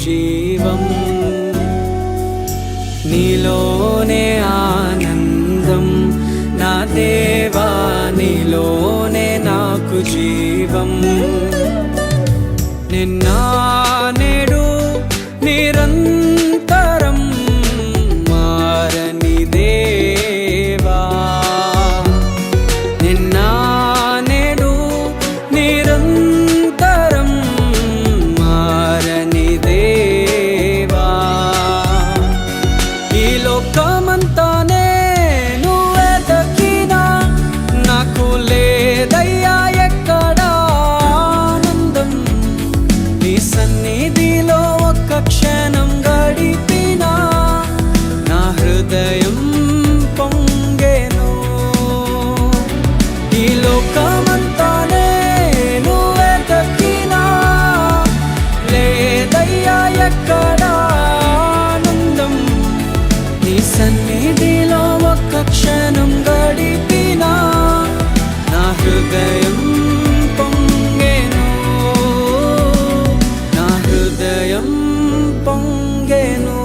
జీవం, నీలోనే ఆనందం నా దేవా, నీలోనే నాకు జీవం. నిన్న నేడు నిరంతరం మారని దేవా, నిన్న నేడు నిరంతరం మారని దేవా. ఈ లోకమంతానే నువ్వే దక్కినా నాకు లేదయ్యా ఎక్కడ ఆనందం. నీ సన్నిధిలో ఒక్క క్షణం గడిపినా నా హృదయం పొంగెను. ఈ లోకమంతానే నువ్వే దక్కినా లేదయ్యా ఎక్కడ ఆనందం. నీ సన్నిధిలో ఒక్క క్షణం గడిపినా నా హృదయం పొంగెను, నా హృదయం పొంగెను.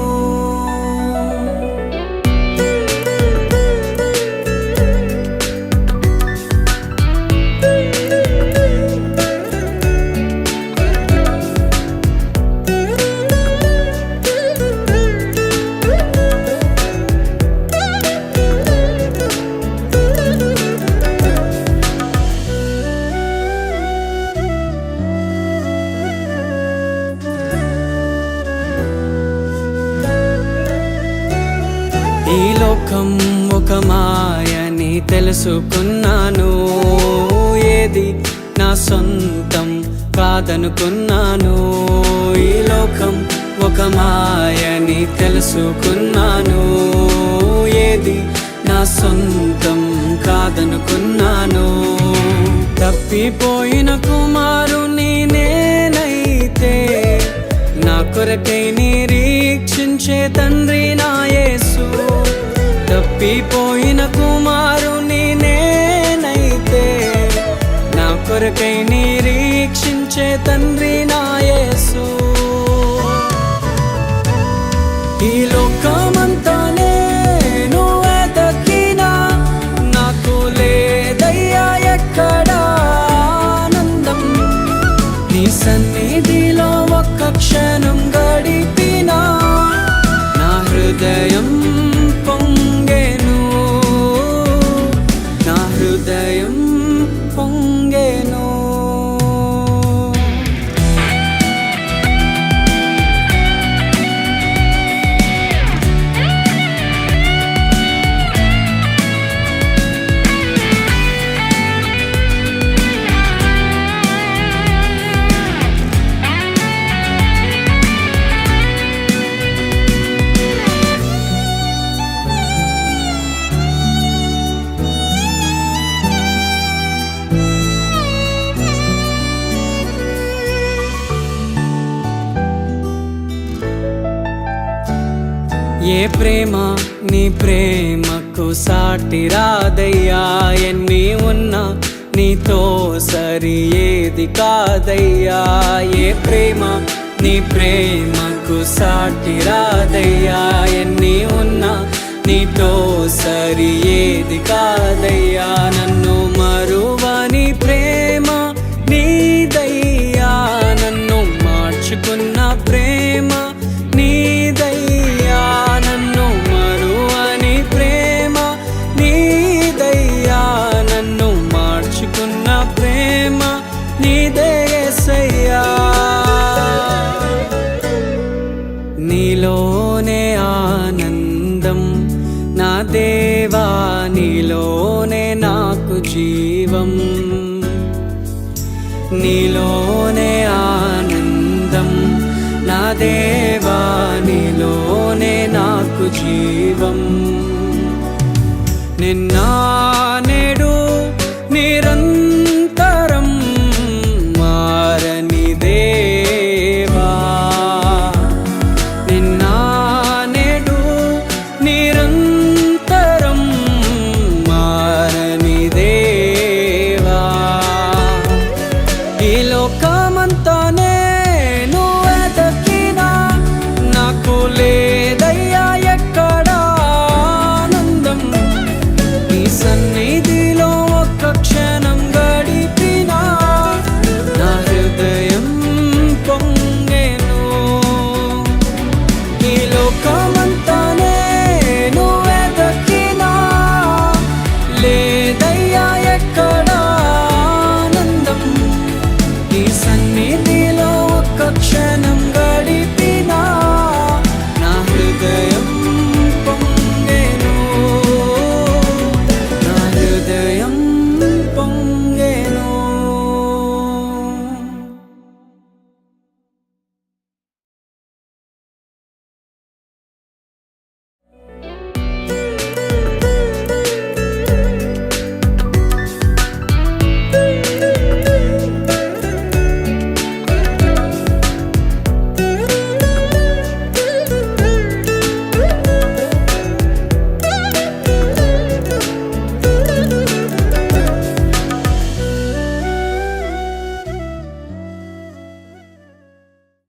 ఈ లోకం ఒక మాయని తెలుసుకున్నాను, ఏది నా సొంతం కాదనుకున్నాను. ఈ లోకం ఒక మాయని తెలుసుకున్నాను, ఏది నా సొంతం కాదనుకున్నాను. తప్పిపోయిన కుమారుని నేనైతే నా కొరకై నిరీక్షించే తండ్రి నా యేసు. తప్పిపోయిన కుమారుని నేనైతే నా కొరకై నిరీక్షించే తండ్రి నా యేసు. ఈ లోకమంతానే నువ్వే దక్కినా నాకు లేదయ్యా ఎక్కడ ఆనందం. నీ సన్నిధిలో ఒక్క క్షణం గడిపినా నా హృదయం పొంగెను, నా హృదయం పొంగెను. ఏ ప్రేమ నీ ప్రేమకు సాటి రాదయ్యా, ఎన్ని ఉన్నా నీతో సరి ఏది కాదయ్యా. ఏ ప్రేమ నీ ప్రేమకు సాటి రాదయ్యా, ఎన్ని ఉన్నా నీతో సరి ఏది కాదయ్యా. నన్ను మరువని ప్రేమ నీదయ్యా, నన్ను మార్చుకున్న ప్రేమ నీదయ్యా. నన్ను మరువని ప్రేమ నీదయ్యా, నన్ను మార్చుకున్న ప్రేమ నీదే యేసయ్యా. నీలోనే ఆనందం నా దేవా, నీలోనే నాకు జీవం. నీలోనే ఆనందం నా దేవా, నీలోనే నాకు జీవం. నిన్న